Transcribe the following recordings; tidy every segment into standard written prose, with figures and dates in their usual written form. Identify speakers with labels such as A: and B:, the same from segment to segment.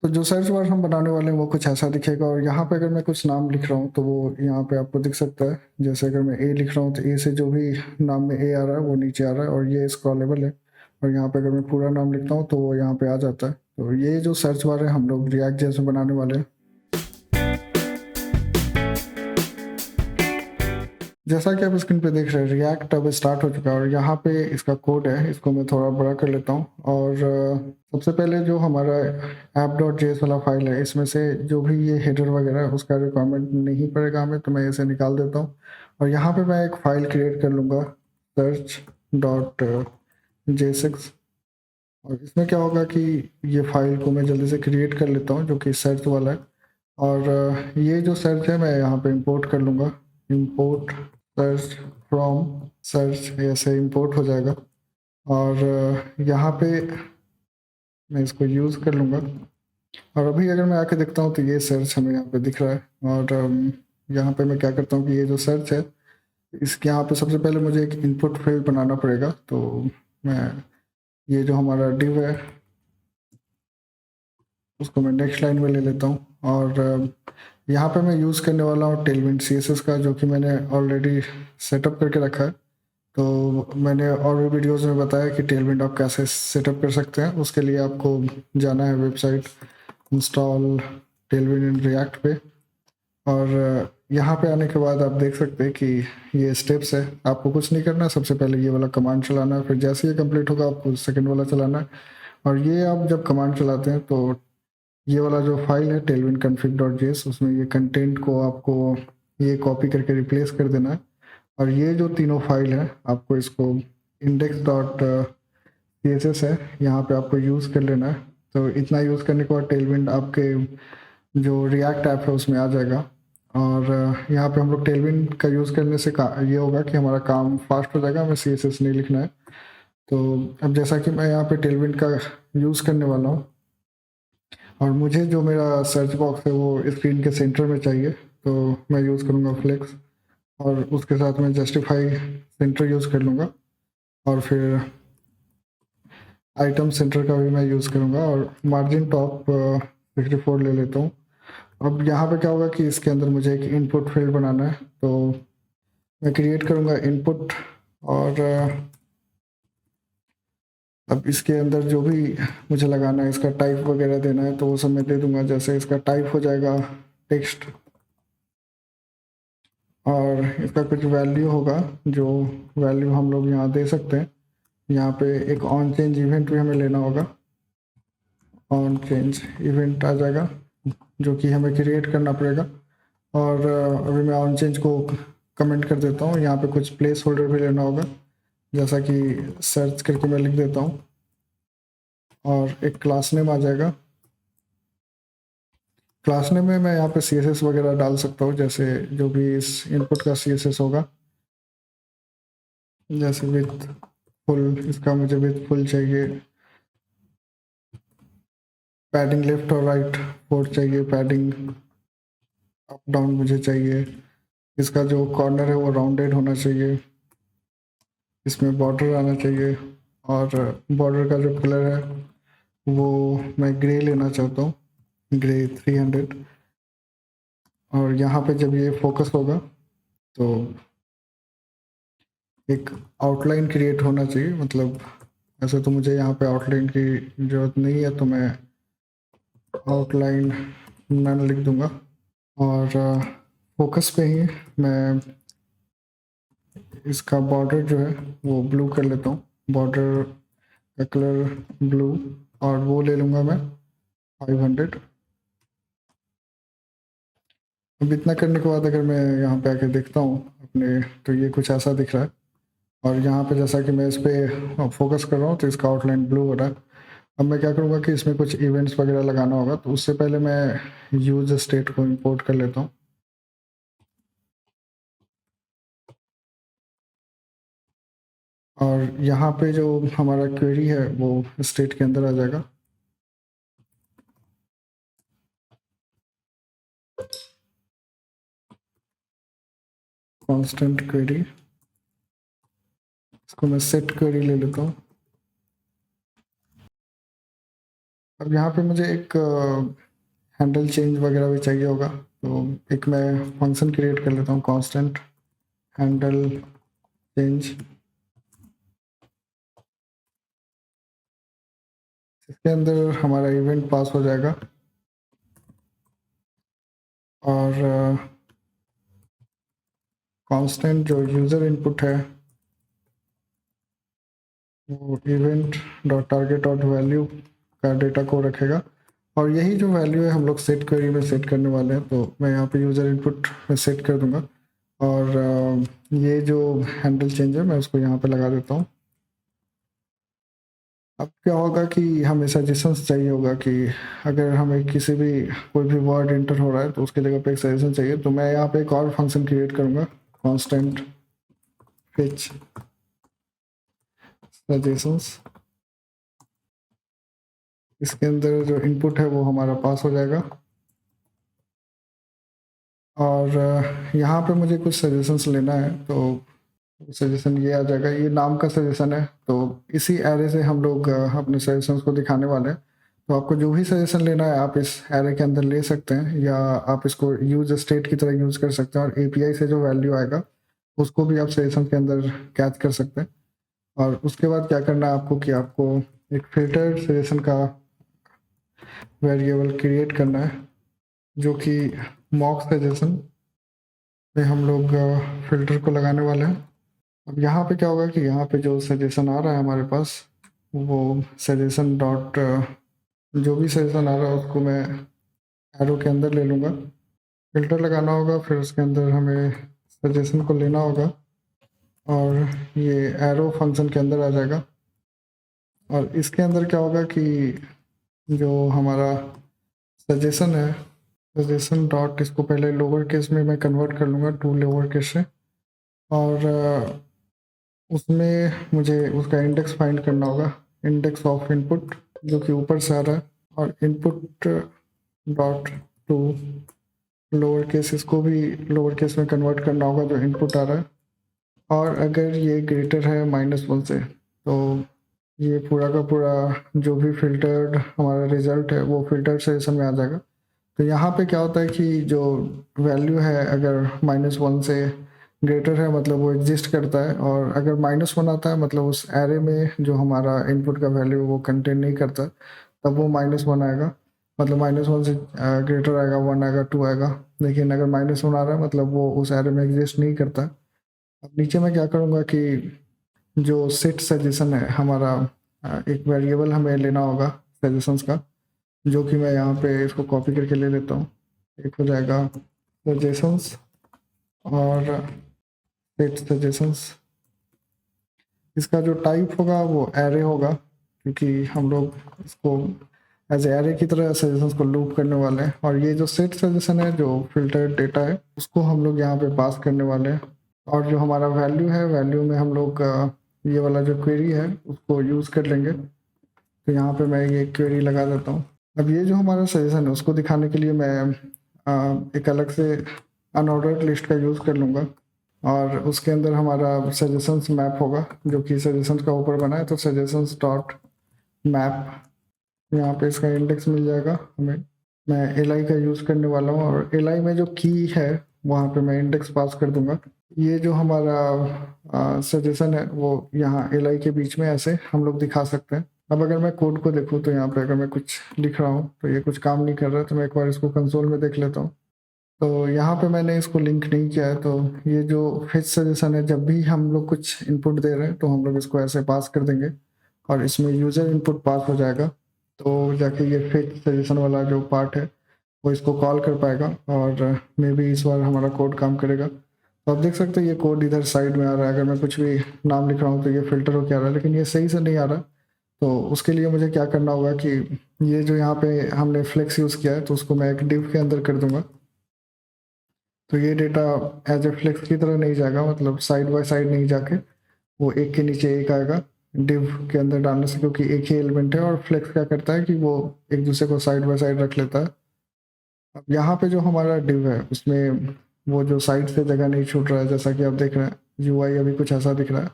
A: तो जो search bar हम बनाने वाले हैं वो कुछ ऐसा दिखेगा, और यहाँ पे अगर मैं कुछ नाम लिख रहा हूँ तो वो यहाँ पे आपको दिख सकता है। जैसे अगर मैं ए लिख रहा हूँ तो ए से जो भी नाम में ए आ रहा है वो नीचे आ रहा है, और ये स्क्रॉलेबल है। और यहाँ पे अगर मैं पूरा नाम लिखता हूँ तो वो यहाँ पे आ जाता है। तो ये जो सर्च बार है हम लोग रिएक्ट जेएस में बनाने वाले हैं। जैसा कि आप स्क्रीन पे देख रहे हैं, रिएक्ट अब स्टार्ट हो चुका है, और यहाँ पे इसका कोड है, इसको मैं थोड़ा बड़ा कर लेता हूँ। और सबसे पहले जो हमारा app.js वाला फाइल है, इसमें से जो भी ये हेडर वगैरह है उसका रिक्वायरमेंट नहीं पड़ेगा हमें, तो मैं इसे निकाल देता हूँ। और यहाँ पे मैं एक फ़ाइल क्रिएट कर लूँगा, search.jsx। और इसमें क्या होगा कि ये फाइल को मैं जल्दी से क्रिएट कर लेता हूँ, जो कि सर्च वाला है। और ये जो सर्च है मैं यहाँ पे इंपोर्ट कर लूँगा, इंपोर्ट सर्च फ्रॉम सर्च, ऐसे इंपोर्ट हो जाएगा। और यहाँ पे मैं इसको यूज़ कर लूँगा। और अभी अगर मैं आके देखता हूँ तो ये सर्च हमें यहाँ पे दिख रहा है। और यहाँ पे मैं क्या करता हूँ कि ये जो सर्च है, इसके यहाँ पे सबसे पहले मुझे एक इनपुट फील्ड बनाना पड़ेगा। तो मैं ये जो हमारा डिव है उसको मैं नेक्स्ट लाइन में ले लेता हूँ। और यहाँ पे मैं यूज़ करने वाला हूँ टेलविंड CSS का, जो कि मैंने ऑलरेडी सेटअप करके रखा है। तो मैंने और भी वीडियोज़ में बताया कि टेलविंड आप कैसे सेटअप कर सकते हैं। उसके लिए आपको जाना है website install Tailwind in React पे। और यहाँ पे आने के बाद आप देख सकते हैं कि ये स्टेप्स है। आपको कुछ नहीं करना है, सबसे पहले ये वाला कमांड चलाना है, फिर जैसे ये कंप्लीट होगा आपको सेकंड वाला चलाना है। और ये आप जब कमांड चलाते हैं तो ये वाला जो फाइल है टेलविंड config.js, उसमें ये कंटेंट को आपको ये कॉपी करके रिप्लेस कर देना है। और ये जो तीनों फाइल है आपको इसको index.css है, यहाँ पे आपको यूज़ कर लेना है। तो इतना यूज़ करने के बाद टेलविंड आपके जो रिएक्ट ऐप है उसमें आ जाएगा। और यहाँ पे हम लोग टेलविंड का यूज़ करने से ये होगा कि हमारा काम फास्ट हो जाएगा, हमें CSS नहीं लिखना है। तो अब जैसा कि मैं यहाँ पे टेलविंड का यूज़ करने वाला हूँ, और मुझे जो मेरा सर्च बॉक्स है वो स्क्रीन के सेंटर में चाहिए, तो मैं यूज़ करूँगा फ्लेक्स। और उसके साथ मैं जस्टिफाई सेंटर यूज़ कर लूँगा, और फिर आइटम सेंटर का भी मैं यूज़ करूँगा, और मार्जिन टॉप 64 ले लेता हूँ। अब यहाँ पे क्या होगा कि इसके अंदर मुझे एक इनपुट फील्ड बनाना है, तो मैं क्रिएट करूँगा इनपुट। और अब इसके अंदर जो भी मुझे लगाना है, इसका टाइप वगैरह देना है, तो वो सब मैं दे दूँगा। जैसे इसका टाइप हो जाएगा टेक्स्ट, और इसका कुछ वैल्यू होगा, जो वैल्यू हम लोग यहाँ दे सकते हैं। यहाँ पे एक ऑन चेंज इवेंट भी हमें लेना होगा, ऑन चेंज इवेंट आ जाएगा, जो कि हमें क्रिएट करना पड़ेगा। और अभी मैं ऑन चेंज को कमेंट कर देता हूँ। यहाँ पे कुछ प्लेस होल्डर भी लेना होगा, जैसा कि सर्च करके मैं लिख देता हूँ। और एक क्लास नेम आ जाएगा। क्लास नेम में मैं यहाँ पे CSS वगैरह डाल सकता हूँ, जैसे जो भी इस इनपुट का CSS होगा। जैसे विथ फुल, इसका मुझे विथ फुल चाहिए। पैडिंग लेफ्ट और राइट 4 चाहिए, पैडिंग अप डाउन मुझे चाहिए। इसका जो कॉर्नर है वो राउंडेड होना चाहिए। इसमें बॉर्डर आना चाहिए, और बॉर्डर का जो कलर है वो मैं ग्रे लेना चाहता हूँ, ग्रे 300। और यहाँ पे जब ये फोकस होगा तो एक आउटलाइन क्रिएट होना चाहिए। मतलब ऐसे तो मुझे यहाँ पे आउटलाइन की ज़रूरत नहीं है, तो मैं आउटलाइन नन लिख दूंगा। और फोकस पे ही मैं इसका बॉर्डर जो है वो ब्लू कर लेता हूँ, बॉर्डर का कलर ब्लू, और वो ले लूँगा मैं 500। अब इतना करने के बाद अगर मैं यहाँ पे आके देखता हूँ अपने, तो ये कुछ ऐसा दिख रहा है। और यहाँ पे जैसा कि मैं इस पर फोकस कर रहा हूँ तो इसका आउटलाइन ब्लू हो रहा है। अब मैं क्या करूँगा कि इसमें कुछ इवेंट्स वगैरह लगाना होगा, तो उससे पहले मैं यूज स्टेट को इंपोर्ट कर लेता हूँ। और यहाँ पे जो हमारा क्वेरी है वो स्टेट के अंदर आ जाएगा। कांस्टेंट क्वेरी, इसको मैं सेट क्वेरी ले लेता हूँ। अब यहाँ पे मुझे एक हैंडल चेंज वगैरह भी चाहिए होगा, तो एक मैं फंक्शन क्रिएट कर लेता हूँ, कांस्टेंट हैंडल चेंज। इसके अंदर हमारा इवेंट पास हो जाएगा और कांस्टेंट जो यूज़र इनपुट है वो event dot target dot value का डेटा को रखेगा, और यही जो वैल्यू है हम लोग सेट क्वेरी में सेट करने वाले हैं। तो मैं यहाँ पे यूज़र इनपुट में सेट कर दूंगा, और ये जो हैंडल चेंज है मैं उसको यहाँ पे लगा देता हूँ। अब क्या होगा कि हमें सजेशंस चाहिए होगा कि अगर हमें किसी भी कोई भी वर्ड एंटर हो रहा है तो उसके जगह पे एक सजेशन चाहिए, तो मैं यहाँ पे एक और फंक्शन क्रिएट करूँगा, कांस्टेंट फिच सजेशंस। इसके अंदर जो इनपुट है वो हमारा पास हो जाएगा, और यहाँ पे मुझे कुछ सजेशंस लेना है, तो सजेशन ये आ जाएगा, ये नाम का सजेशन है। तो इसी एरे से हम लोग अपने सजेशंस को दिखाने वाले हैं। तो आपको जो भी सजेशन लेना है आप इस एरे के अंदर ले सकते हैं, या आप इसको यूज स्टेट की तरह यूज कर सकते हैं, और एपीआई से जो वैल्यू आएगा उसको भी आप सजेशन के अंदर कैच कर सकते हैं। और उसके बाद क्या करना है आपको कि आपको एक फिल्टर सजेशन का वेरिएबल क्रिएट करना है, जो कि मॉक सजेशन पे हम लोग फिल्टर को लगाने वाले हैं। अब यहाँ पे क्या होगा कि यहाँ पे जो सजेशन आ रहा है हमारे पास, वो सजेशन डॉट जो भी सजेशन आ रहा है उसको मैं एरो के अंदर ले लूँगा, फिल्टर लगाना होगा, फिर उसके अंदर हमें सजेशन को लेना होगा, और ये एरो फंक्शन के अंदर आ जाएगा। और इसके अंदर क्या होगा कि जो हमारा सजेशन है, सजेशन डॉट, इसको पहले लोअर केस में मैं कन्वर्ट कर लूँगा टू लोअर केस से, और उसमें मुझे उसका इंडेक्स फाइंड करना होगा, इंडेक्स ऑफ इनपुट, जो कि ऊपर से आ रहा है, और input dot to lower case, इसको भी लोअर केस में कन्वर्ट करना होगा जो इनपुट आ रहा है। और अगर ये ग्रेटर है -1 से, तो ये पूरा का पूरा जो भी फिल्टर्ड हमारा रिजल्ट है वो फिल्टर्ड सजेशन में आ जाएगा। तो यहाँ पे क्या होता है कि जो वैल्यू है अगर -1 से ग्रेटर है मतलब वो एग्जिस्ट करता है, और अगर -1 आता है मतलब उस एरे में जो हमारा इनपुट का वैल्यू वो कंटेन नहीं करता, तब वो -1 आएगा, मतलब -1 से ग्रेटर आएगा, 1 आएगा, 2 आएगा। लेकिन अगर -1 आ रहा है मतलब वो उस एरे में एग्जिस्ट नहीं करता। अब नीचे मैं क्या करूँगा कि जो सेट सजेशन है हमारा, एक वेरिएबल हमें लेना होगा सजेशंस का, जो कि मैं यहाँ पे इसको कॉपी करके ले लेता हूँ। एक हो जाएगा सजेशंस और सेट सजेशंस। इसका जो टाइप होगा वो एरे होगा, क्योंकि हम लोग इसको एज एरे की तरह सजेशंस को लूप करने वाले हैं। और ये जो सेट सजेशन है, जो फिल्टर डेटा है, उसको हम लोग यहाँ पे पास करने वाले हैं। और जो हमारा वैल्यू है, वैल्यू में हम लोग ये वाला जो क्वेरी है उसको यूज़ कर लेंगे। तो यहाँ पे मैं ये क्वेरी लगा देता हूँ। अब ये जो हमारा सजेशन है उसको दिखाने के लिए मैं एक अलग से अनऑर्डर्ड लिस्ट का यूज़ कर लूँगा, और उसके अंदर हमारा सजेशंस मैप होगा, जो कि सजेशंस का ऊपर बना है। तो सजेशंस डॉट मैप, यहाँ पे इसका इंडेक्स मिल जाएगा हमें। मैं एल का यूज़ करने वाला हूँ, और एल में जो की है वहाँ पे मैं इंडेक्स पास कर दूंगा। ये जो हमारा सजेशन है वो यहाँ एल के बीच में ऐसे हम लोग दिखा सकते हैं। अब अगर मैं कोड को देखूँ तो यहाँ पे अगर मैं कुछ लिख रहा हूँ तो ये कुछ काम नहीं कर रहा है, तो मैं एक बार इसको कंसोल में देख लेता हूँ। तो यहाँ पे मैंने इसको लिंक नहीं किया है। तो ये जो फिच सजेशन है, जब भी हम लोग कुछ इनपुट दे रहे हैं तो हम लोग इसको ऐसे पास कर देंगे, और इसमें यूज़र इनपुट पास हो जाएगा। तो जाके ये फिच सजेशन वाला जो पार्ट है वो इसको कॉल कर पाएगा, और मे बी इस बार हमारा कोड काम करेगा। तो आप देख सकते हैं ये कोड इधर साइड में आ रहा है। अगर मैं कुछ भी नाम लिख रहा हूँ तो ये फिल्टर होकर आ रहा है, लेकिन ये सही से नहीं आ रहा। तो उसके लिए मुझे क्या करना होगा कि ये जो यहाँ पे हमने फ्लेक्स यूज़ किया है तो उसको मैं एक डिव के अंदर कर दूंगा। तो ये डेटा एज ए फ्लेक्स की तरह नहीं जाएगा, मतलब साइड बाय साइड नहीं जाके वो एक के नीचे एक आएगा डिव के अंदर डालने से, क्योंकि एक ही एलिमेंट है। और फ्लेक्स क्या करता है कि वो एक दूसरे को साइड बाय साइड रख लेता है। अब यहाँ पे जो हमारा डिव है उसमें वो जो साइड से जगह नहीं छूट रहा है, जैसा कि आप देख रहे हैं यूआई अभी कुछ ऐसा दिख रहा है।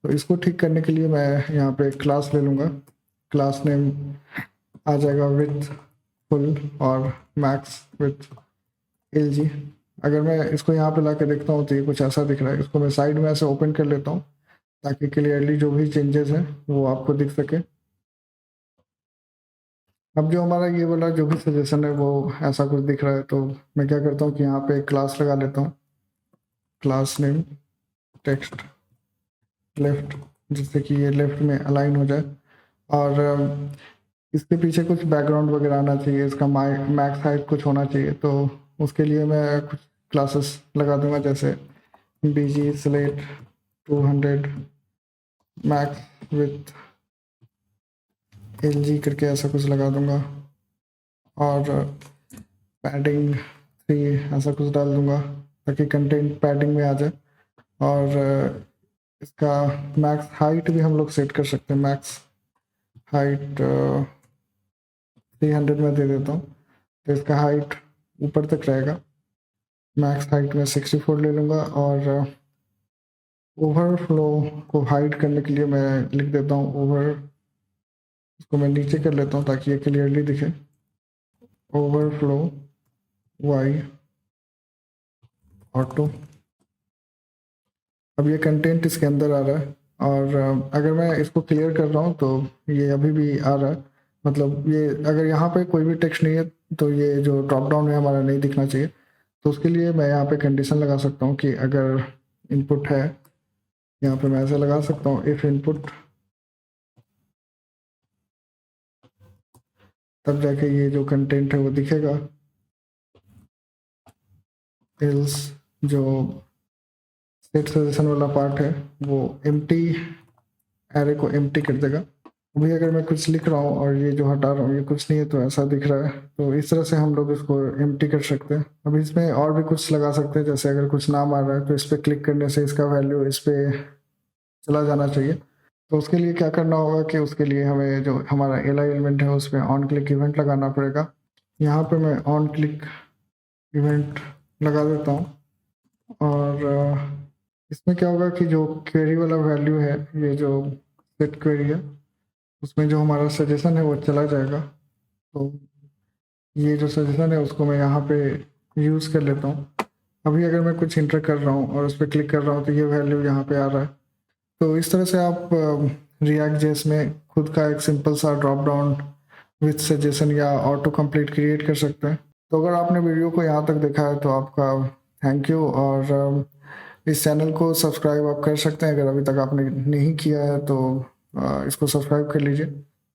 A: तो इसको ठीक करने के लिए मैं यहाँ पे क्लास ले लूँगा, क्लास नेम आ जाएगा विथ फुल और मैक्स विथ LG। अगर मैं इसको यहाँ पे ला के देखता हूँ तो ये कुछ ऐसा दिख रहा है। इसको मैं साइड में ऐसे ओपन कर लेता हूँ ताकि क्लियरली जो भी चेंजेस हैं वो आपको दिख सके। अब जो हमारा ये वाला जो भी सजेशन है वो ऐसा कुछ दिख रहा है, तो मैं क्या करता हूँ कि यहाँ पे एक क्लास लगा लेता हूँ, क्लास नेम टेक्स्ट लेफ्ट, जिससे कि ये लेफ्ट में अलाइन हो जाए। और इसके पीछे कुछ बैकग्राउंड वगैरह आना चाहिए, इसका मैक्स हाइट कुछ होना चाहिए, तो उसके लिए मैं कुछ क्लासेस लगा दूंगा, जैसे BG slate 200 max with LG करके ऐसा कुछ लगा दूंगा, और पैडिंग 3 ऐसा कुछ डाल दूंगा ताकि कंटेंट पैडिंग में आ जाए। और इसका मैक्स हाइट भी हम लोग सेट कर सकते हैं, मैक्स हाइट 300 में दे देता हूँ, तो इसका हाइट ऊपर तक रहेगा। मैक्स हाइट में 64 ले लूँगा, और ओवरफ्लो को हाइड करने के लिए मैं लिख देता हूँ इसको मैं नीचे कर लेता हूँ ताकि ये क्लियरली दिखे, ओवरफ्लो वाई ऑटो। अब ये कंटेंट इसके अंदर आ रहा है, और अगर मैं इसको क्लियर कर रहा हूँ तो ये अभी भी आ रहा है। मतलब ये अगर यहाँ पे कोई भी टेक्स्ट नहीं है तो ये जो ड्रॉप डाउन है हमारा नहीं दिखना चाहिए। तो उसके लिए मैं यहाँ पे कंडीशन लगा सकता हूँ कि अगर इनपुट है, यहाँ पे मैं ऐसे लगा सकता हूँ इफ इनपुट, तब जाके ये जो कंटेंट है वो दिखेगा। एल्स जो सेट सजेशन वाला पार्ट है वो एम्प्टी, एरे को एम्प्टी कर देगा। अभी अगर मैं कुछ लिख रहा हूँ और ये जो हटा रहा हूँ ये कुछ नहीं है तो ऐसा दिख रहा है, तो इस तरह से हम लोग इसको एम्प्टी कर सकते हैं। अब इसमें और भी कुछ लगा सकते हैं, जैसे अगर कुछ नाम आ रहा है तो इस पर क्लिक करने से इसका वैल्यू इस पर चला जाना चाहिए। तो उसके लिए क्या करना होगा कि उसके लिए हमें जो हमारा एल एलिमेंट है उस पर ऑन क्लिक इवेंट लगाना पड़ेगा। यहाँ पे मैं ऑन क्लिक इवेंट लगा देता हूँ, और इसमें क्या होगा कि जो क्वेरी वाला वैल्यू है, ये जो सेट क्वेरी है उसमें जो हमारा सजेशन है वो चला जाएगा। तो ये जो सजेशन है उसको मैं यहाँ पे यूज़ कर लेता हूँ। अभी अगर मैं कुछ इंटर कर रहा हूँ और उस पर क्लिक कर रहा हूँ तो ये वैल्यू यहाँ पे आ रहा है। तो इस तरह से आप रिएक्ट जेएस में खुद का एक सिंपल सा ड्रॉप डाउन विथ सजेशन या ऑटो कंप्लीट क्रिएट कर सकते हैं। तो अगर आपने वीडियो को यहाँ तक देखा है तो आपका थैंक यू, और इस चैनल को सब्सक्राइब आप कर सकते हैं। अगर अभी तक आपने नहीं किया है तो इसको सब्सक्राइब कर लीजिए।